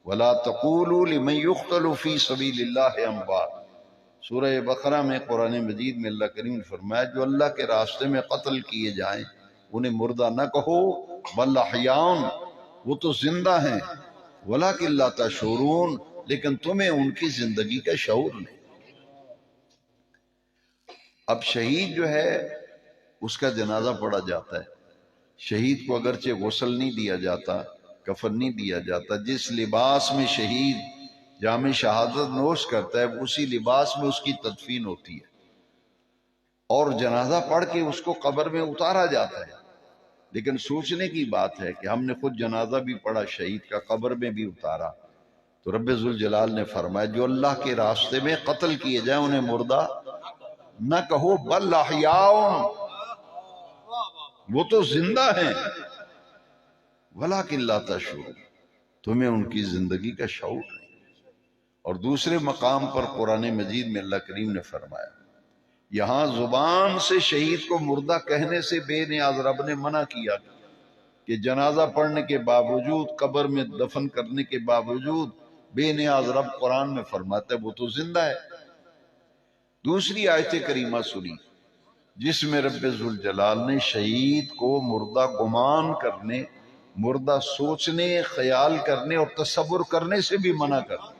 وَلَا تَقُولُوا لِمَنْ يُقْتَلُ فِي سَبِيلِ اللَّهِ أَمْوَاتٌ۔ سورہ بقرہ میں قرآن مجید میں اللہ کریم نے فرمایا جو اللہ کے راستے میں قتل کیے جائیں انہیں مردہ نہ کہو، بل احیاء، وہ تو زندہ ہیں، وَلَٰكِن لَا تَشْعُرُونَ، لیکن تمہیں ان کی زندگی کا شعور نہیں۔ اب شہید جو ہے اس کا جنازہ پڑھا جاتا ہے، شہید کو اگرچہ غسل نہیں دیا جاتا، کفن نہیں دیا جاتا، جس لباس میں شہید جام شہادت نوش کرتا ہے اسی لباس میں اس کی تدفین ہوتی ہے، اور جنازہ پڑھ کے اس کو قبر میں اتارا جاتا ہے۔ لیکن سوچنے کی بات ہے کہ ہم نے خود جنازہ بھی پڑھا، شہید کا قبر میں بھی اتارا، تو رب ذوالجلال نے فرمایا جو اللہ کے راستے میں قتل کیے جائیں انہیں مردہ نہ کہو، بل احیاء، وہ تو زندہ ہیں، ولیکن لا تشعرون، تمہیں ان کی زندگی کا شعور نہیں۔ اور دوسرے مقام پر قرآن مجید میں اللہ کریم نے فرمایا یہاں زبان سے شہید کو مردہ کہنے سے بے نیاز رب نے منع کیا کہ جنازہ پڑھنے کے باوجود، قبر میں دفن کرنے کے باوجود بے نیاز رب قرآن میں فرماتا ہے وہ تو زندہ ہے۔ دوسری آیت کریمہ سنی جس میں رب ذوالجلال نے شہید کو مردہ گمان کرنے، مردہ سوچنے، خیال کرنے اور تصور کرنے سے بھی منع کر دیا۔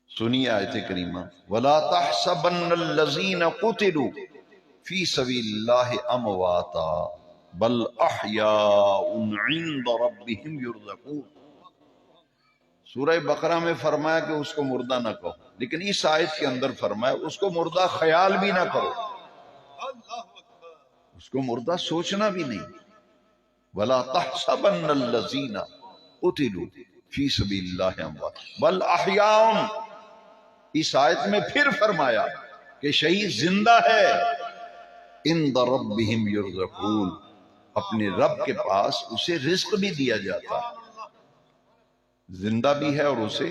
سنیے آیت کریمہ وَلَا تَحْسَبَنَّ الَّذِينَ قُتِلُوا فِي سَبِيلِ اللَّهِ أَمْوَاتًا بَلْ أَحْيَاءٌ عِندَ رَبِّهِمْ يُرْزَقُونَ۔ سورہ بقرہ میں فرمایا کہ اس کو مردہ نہ کہو، لیکن اس آیت کے اندر فرمایا اس کو مردہ خیال بھی نہ کرو، اس کو مردہ سوچنا بھی نہیں۔ وَلَا تَحْسَبَنَّ الَّذِينَ قُتِلُوا فِي سَبِيلِ اللَّهِ أَمْوَاتًا بَلْ أَحْيَاءٌ، اس آیت میں پھر فرمایا کہ شہید زندہ ہے، عند ربہم یرزقون، اپنے رب کے پاس اسے رزق بھی دیا جاتا ہے، زندہ بھی ہے اور اسے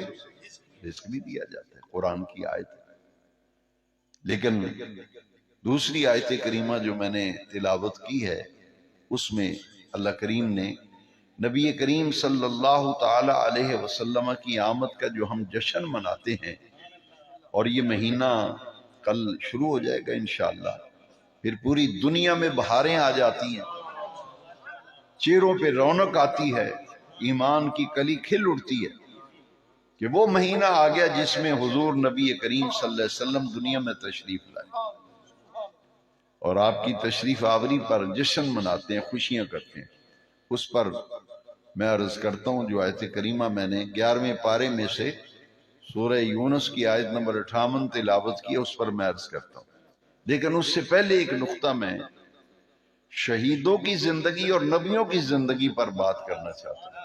رزق بھی دیا جاتا ہے، قرآن کی آیت ہے۔ لیکن دوسری آیت کریمہ جو میں نے تلاوت کی ہے اس میں اللہ کریم نے نبی کریم صلی اللہ تعالی علیہ وسلم کی آمد کا جو ہم جشن مناتے ہیں، اور یہ مہینہ کل شروع ہو جائے گا انشاءاللہ، پھر پوری دنیا میں بہاریں آ جاتی ہیں، چہروں پہ رونق آتی ہے، ایمان کی کلی کھل اٹھتی ہے کہ وہ مہینہ آ گیا جس میں حضور نبی کریم صلی اللہ علیہ وسلم دنیا میں تشریف لائے، اور آپ کی تشریف آوری پر جشن مناتے ہیں، خوشیاں کرتے ہیں۔ اس پر میں عرض کرتا ہوں جو آیت کریمہ میں نے 11ویں پارے میں سے سورہ یونس کی آیت نمبر 58 تلاوت کی، اس پر میں عرض کرتا ہوں۔ لیکن اس سے پہلے ایک نقطہ میں شہیدوں کی زندگی اور نبیوں کی زندگی پر بات کرنا چاہتا ہوں۔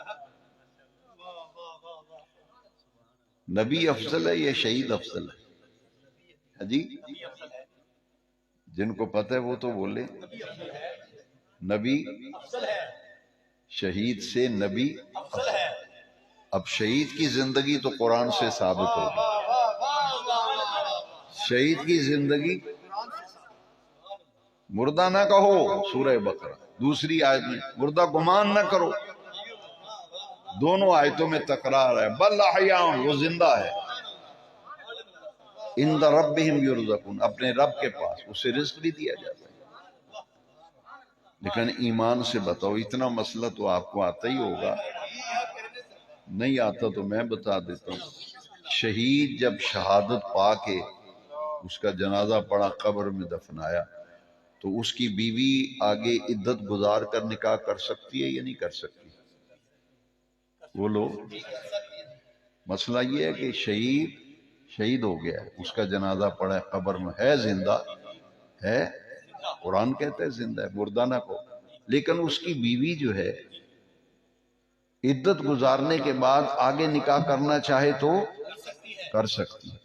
نبی افضل ہے یا شہید افضل ہے؟ جی جن کو پتہ ہے وہ تو بولے۔ نبی شہید سے نبی افضل ہے۔ اب شہید کی زندگی تو قرآن سے ثابت ہوگی، شہید کی زندگی مردہ نہ کہو، سورہ بقرہ، دوسری آیت میں مردہ گمان نہ کرو، دونوں آیتوں میں تکرار ہے، بل احیاء، وہ زندہ ہے، عند ربہم یرزقون، اپنے رب کے پاس اسے رزق بھی دیا جاتا ہے۔ لیکن ایمان سے بتاؤ، اتنا مسئلہ تو آپ کو آتا ہی ہوگا، نہیں آتا تو میں بتا دیتا ہوں۔ شہید جب شہادت پا کے اس کا جنازہ پڑا، قبر میں دفنایا، تو اس کی بیوی آگے عدت گزار کر نکاح کر سکتی ہے یا نہیں کر سکتی؟ وہ لوگ مسئلہ یہ ہے کہ شہید ہو گیا ہے، اس کا جنازہ پڑا ہے، قبر میں ہے، زندہ ہے، قرآن کہتا ہے زندہ ہے، مردہ نہ کو، لیکن اس کی بیوی جو ہے عدت گزارنے کے بعد آگے نکاح کرنا چاہے تو کر سکتی ہے،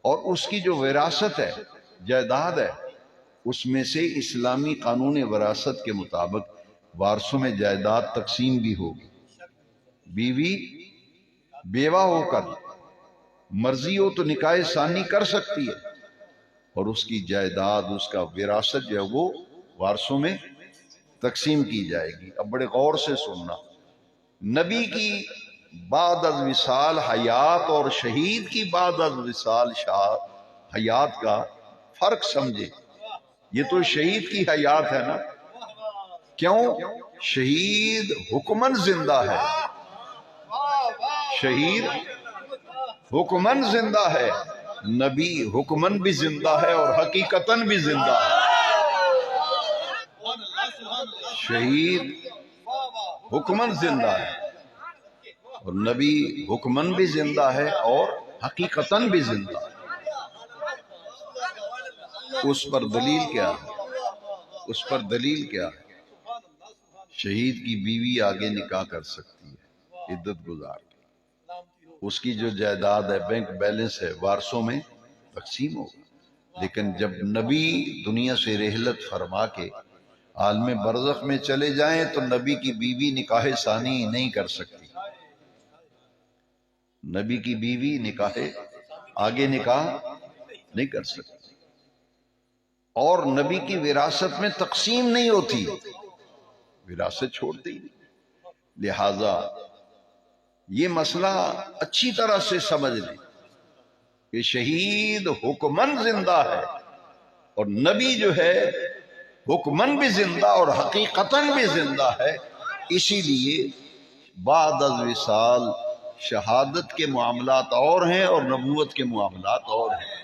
اور اس کی جو وراثت ہے، جائیداد ہے، اس میں سے اسلامی قانون وراثت کے مطابق وارثوں میں جائیداد تقسیم بھی ہوگی۔ بیوی بیوہ ہو کر مرضی ہو تو نکاح ثانی کر سکتی ہے، اور اس کی جائیداد، اس کا وراثت جو ہے وہ وارثوں میں تقسیم کی جائے گی۔ اب بڑے غور سے سننا، نبی کی بعد از وصال حیات اور شہید کی بعد از وصال حیات کا فرق سمجھے۔ یہ تو شہید کی حیات ہے نا، کیوں؟ شہید حکمن زندہ ہے، شہید حکمن زندہ ہے، نبی حکمن بھی زندہ ہے اور حقیقتاً بھی زندہ ہے۔ شہید حکمن زندہ ہے اور نبی حکمن بھی زندہ ہے اور حقیقتاً بھی زندہ ہے۔ اس پر دلیل کیا ہے؟ اس پر دلیل کیا ہے؟ شہید کی بیوی آگے نکاح کر سکتی ہے عدت گزار، اس کی جو جائیداد ہے، بینک بیلنس ہے، وارثوں میں تقسیم ہوگا۔ لیکن جب نبی دنیا سے رحلت فرما کے عالم برزخ میں چلے جائیں تو نبی کی بیوی نکاح ثانی نہیں کر سکتی، نبی کی بیوی نکاح آگے نکاح نہیں کر سکتی، اور نبی کی وراثت میں تقسیم نہیں ہوتی، وراثت چھوڑتی۔ لہذا یہ مسئلہ اچھی طرح سے سمجھ لیں کہ شہید حکمن زندہ ہے اور نبی جو ہے حکمن بھی زندہ اور حقیقتاً بھی زندہ ہے۔ اسی لیے بعد از وصال شہادت کے معاملات اور ہیں اور نبوت کے معاملات اور ہیں۔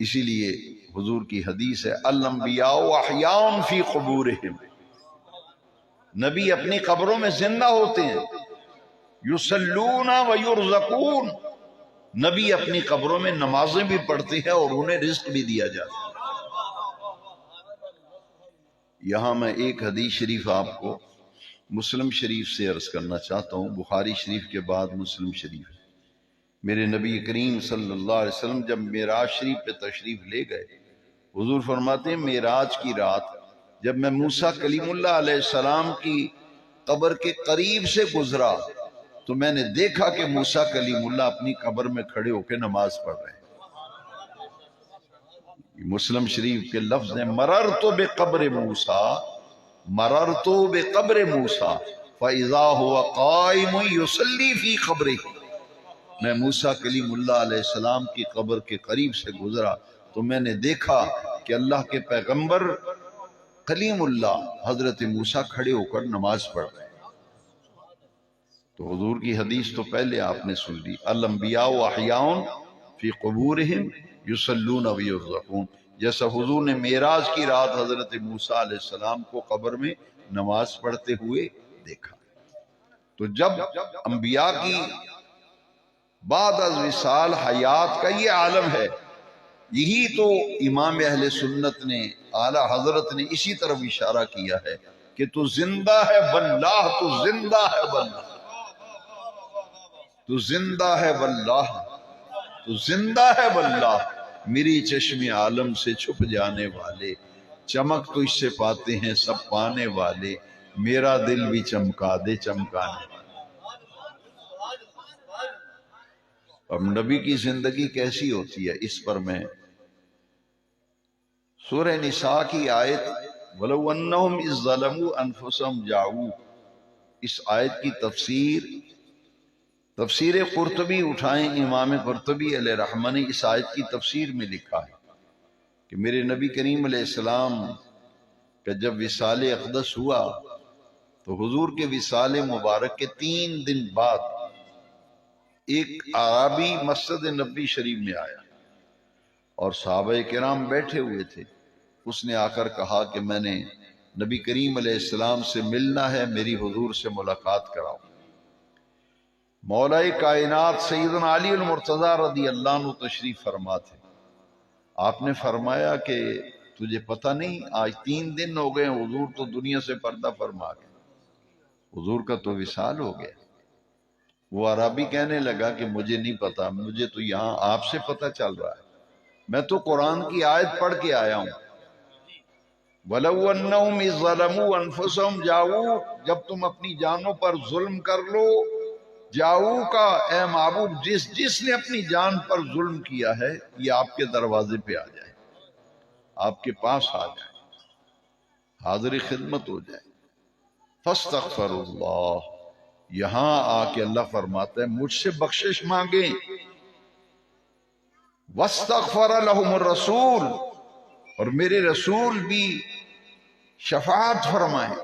اسی لیے حضور کی حدیث ہے الانبیاء احیاء فی قبورہم، نبی اپنی قبروں میں زندہ ہوتے ہیں، یصلون و یرزقون، نبی اپنی قبروں میں نمازیں بھی پڑھتے ہیں اور انہیں رزق بھی دیا جاتا ہے۔ یہاں میں ایک حدیث شریف آپ کو مسلم شریف سے عرض کرنا چاہتا ہوں، بخاری شریف کے بعد مسلم شریف ہے۔ میرے نبی کریم صلی اللہ علیہ وسلم جب معراج شریف پہ تشریف لے گئے، حضور فرماتے ہیں معراج کی رات جب میں موسیٰ کلیم اللہ علیہ السلام کی قبر کے قریب سے گزرا تو میں نے دیکھا کہ موسیٰ کلیم اللہ اپنی قبر میں کھڑے ہو کے نماز پڑھ رہے ہیں۔ مسلم شریف کے لفظ ہیں مررت بقبر موسیٰ، مررت بقبر موسیٰ فاذا هو قائم یصلی فی قبرہ، میں موسیٰ کلیم اللہ علیہ السلام کی قبر کے قریب سے گزرا تو میں نے دیکھا کہ اللہ کے پیغمبر کلیم اللہ حضرت موسیٰ کھڑے ہو کر نماز پڑھ رہے ہیں۔ تو حضور کی حدیث تو پہلے آپ نے سن لی، الانبیاء احیاء فی قبورہم یصلون و یرزقون، جیسا حضور نے معراج کی رات حضرت موسیٰ علیہ السلام کو قبر میں نماز پڑھتے ہوئے دیکھا۔ تو جب انبیاء کی بعد از وصال حیات کا یہ عالم ہے، یہی تو امام اہل سنت نے اعلیٰ حضرت نے اسی طرف اشارہ کیا ہے کہ تو زندہ ہے واللہ، تو زندہ ہے واللہ، تو زندہ ہے واللہ، تو زندہ ہے واللہ، میری چشم عالم سے چھپ جانے والے، چمک تو اس سے پاتے ہیں سب پانے والے، میرا دل بھی چمکا دے چمکانے۔ اب نبی کی زندگی کیسی ہوتی ہے اس پر میں سورہ نساء کی آیت وَلَوْ أَنَّهُمْ إِذْ ظَلَمُوا أَنفُسَهُمْ جَاءُوا، اس آیت کی تفسیر قرطبی اٹھائیں، امام قرطبی علیہ رحمہ نے اس آیت کی تفسیر میں لکھا ہے کہ میرے نبی کریم علیہ السلام کا جب وصال اقدس ہوا تو حضور کے وصال مبارک کے 3 دن بعد ایک اعرابی مسجد نبی شریف میں آیا اور صحابہ کرام بیٹھے ہوئے تھے، اس نے آ کر کہا کہ میں نے نبی کریم علیہ السلام سے ملنا ہے، میری حضور سے ملاقات کراؤ۔ مولا کائنات سیدنا علی المرتضی رضی اللہ عنہ تشریف فرما تھے، آپ نے فرمایا کہ تجھے پتہ نہیں آج 3 دن ہو گئے حضور تو دنیا سے پردہ فرما گئے، حضور کا تو وصال ہو گیا۔ وہ عربی کہنے لگا کہ مجھے نہیں پتا، مجھے تو یہاں آپ سے پتہ چل رہا ہے، میں تو قرآن کی آیت پڑھ کے آیا ہوں۔ وَلَوْ أَنَّهُمْ إِذْ ظَلَمُوا أَنفُسَهُمْ جَاءُوا، جب تم اپنی جانوں پر ظلم کر لو، جاؤ کا اے معبود جس نے اپنی جان پر ظلم کیا ہے یہ آپ کے دروازے پہ آ جائے، آپ کے پاس آ جائے، حاضر خدمت ہو جائے، فاستغفر اللہ، یہاں آ کے اللہ فرماتا ہے مجھ سے بخشش مانگیں. واستغفر لهم الرسول، اور میرے رسول بھی شفاعت فرمائیں،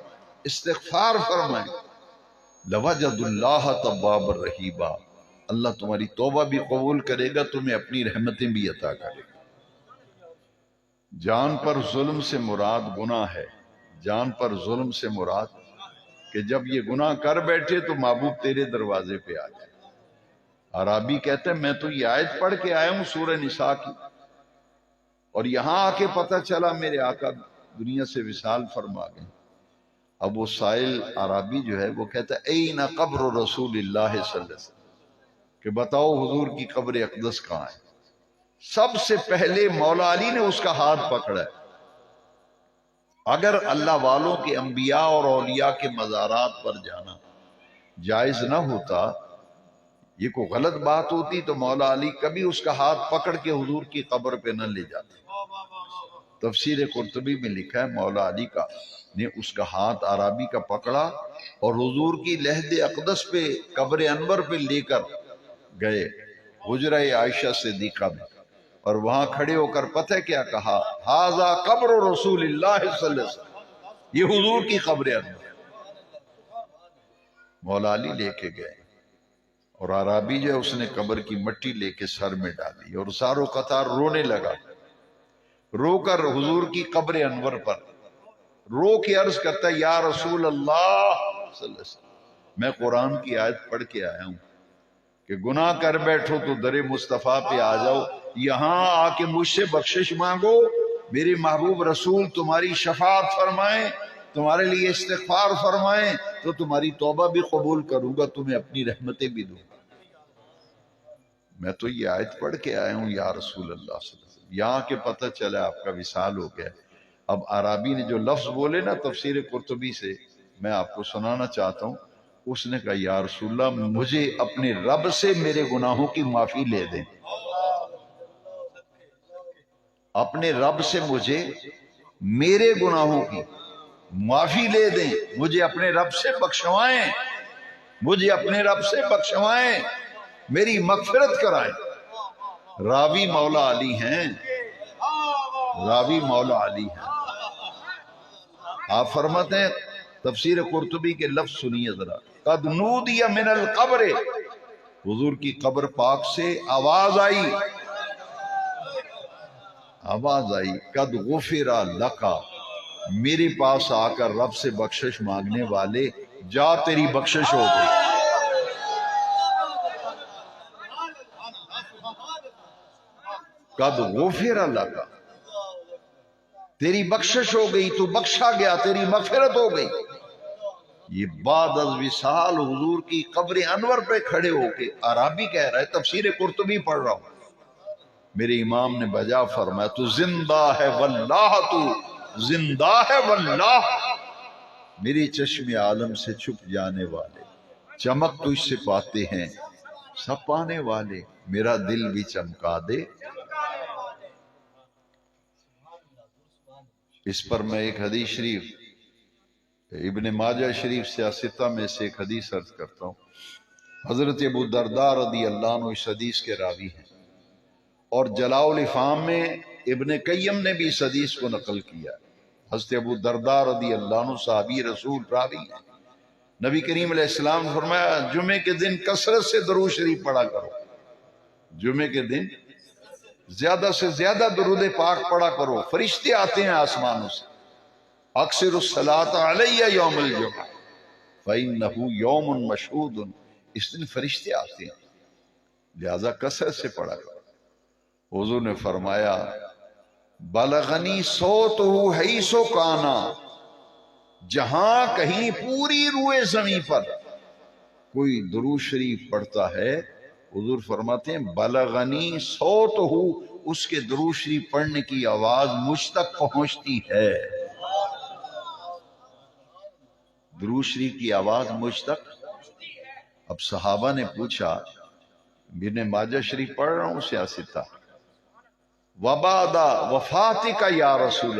استغفار فرمائیں. لوجد اللہ توابا رحیما، اللہ تمہاری توبہ بھی قبول کرے گا، تمہیں اپنی رحمتیں بھی عطا کرے گا. جان پر ظلم سے مراد گناہ ہے. جان پر ظلم سے مراد کہ جب یہ گناہ کر بیٹھے تو محبوب تیرے دروازے پہ آ جائے. عرابی کہتے ہیں میں تو یہ آیت پڑھ کے آیا ہوں سورہ نساء کی، اور یہاں آ کے پتہ چلا میرے آقا دنیا سے وصال فرما گئے. اب وہ سائل عرابی جو ہے وہ کہتا ہے این قبر رسول اللہ صلی اللہ علیہ وسلم، کہ بتاؤ حضور کی قبر اقدس کہاں ہے. سب سے پہلے مولا علی نے اس کا ہاتھ پکڑا ہے. اگر اللہ والوں کے انبیاء اور اولیاء کے مزارات پر جانا جائز نہ ہوتا، یہ کوئی غلط بات ہوتی، تو مولا علی کبھی اس کا ہاتھ پکڑ کے حضور کی قبر پہ نہ لے جاتے. تفسیر قرطبی میں لکھا ہے مولا علی کا نے اس کا ہاتھ عرابی کا پکڑا اور حضور کی لحد اقدس پہ قبر انور پہ لے کر گئے حجرہ عائشہ صدیقہ میں، اور وہاں کھڑے ہو کر پتہ کیا کہا، ھذا قبر رسول اللہ صلی اللہ علیہ وسلم، یہ حضور کی قبر انور. مولا علی لے کے گئے، اور عرابی جو ہے اس نے قبر کی مٹی لے کے سر میں ڈالی اور ساروں قطار رونے لگا. رو کر حضور کی قبر انور پر رو کے عرض کرتا ہے یا رسول اللہ صلی اللہ علیہ وسلم، میں قرآن کی آیت پڑھ کے آیا ہوں کہ گناہ کر بیٹھو تو در مصطفیٰ پہ آ جاؤ، یہاں آ کے مجھ سے بخشش مانگو، میرے محبوب رسول تمہاری شفاعت فرمائیں، تمہارے لیے استغفار فرمائیں، تو تمہاری توبہ بھی قبول کروں گا، تمہیں اپنی رحمتیں بھی دوں گا. میں تو یہ آیت پڑھ کے آیا ہوں یا رسول اللہ صلی اللہ علیہ وسلم. یہاں کے پتہ چلا آپ کا وصال ہو گیا. اب عرابی نے جو لفظ بولے نا تفسیر قرطبی سے میں آپ کو سنانا چاہتا ہوں. اس نے کہا یا رسول اللہ مجھے اپنے رب سے میرے گناہوں کی معافی لے دیں، اپنے رب سے مجھے میرے گناہوں کی معافی لے دیں، مجھے اپنے رب سے بخشوائیں، مجھے اپنے رب سے بخشوائیں، میری مغفرت کرائیں. راوی مولا علی ہیں، راوی مولا علی ہیں. آپ فرماتے ہیں تفسیر قرطبی کے لفظ سنیے ذرا، قد نودی من القبر، حضور کی قبر پاک سے آواز آئی، آواز آئی قد غفر لکا، میرے پاس آ کر رب سے بخشش مانگنے والے جا تیری بخشش ہو گئی. قد غفر لکا، تیری بخشش ہو گئی، تو بخشا گیا، تیری مغفرت ہو گئی. یہ بعد از وصال حضور کی قبر انور پہ کھڑے ہو کے عرابی کہہ رہا ہے، تفسیر قرطبی پڑھ رہا ہوں، میرے امام نے بجا فرمایا تو زندہ ہے واللہ، تو زندہ ہے واللہ، میرے چشم عالم سے چھپ جانے والے چمک تجھ سے پاتے ہیں سب پانے والے، میرا دل بھی چمکا دے. اس پر میں ایک حدیث شریف ابن ماجہ شریف سیاستہ میں سے ایک حدیث عرض کرتا ہوں. حضرت ابو درداء رضی اللہ عنہ اس حدیث کے راوی ہیں، اور جلاء الافہام میں ابن قیم نے بھی اس حدیث کو نقل کیا. حضرت ابو درداء رضی اللہ عنہ صحابی رسول راوی ہیں. نبی کریم علیہ السلام نے فرمایا جمعے کے دن کثرت سے درود شریف پڑھا کرو، جمعے کے دن زیادہ سے زیادہ درود پاک پڑھا کرو، فرشتے آتے ہیں آسمانوں سے. اکثر الصلاۃ علی یوم الجمعہ فإنہ یوم مشہود، اس دن فرشتے آتے ہیں، لہذا کثرت سے پڑھا کرو. حضور نے فرمایا بلغنی صوتہ حیث کانا، جہاں کہیں پوری روئے زمین پر کوئی درود شریف پڑھتا ہے، حضور فرماتے ہیں بلغنی صوتہ، اس کے درود شریف پڑھنے کی آواز مجھ تک پہنچتی ہے، درود شریف کی آواز مجھ تک. اب صحابہ نے پوچھا، ابن ماجہ شریف پڑھ رہا ہوں سیاستہ، وبعد وفاتک یا رسول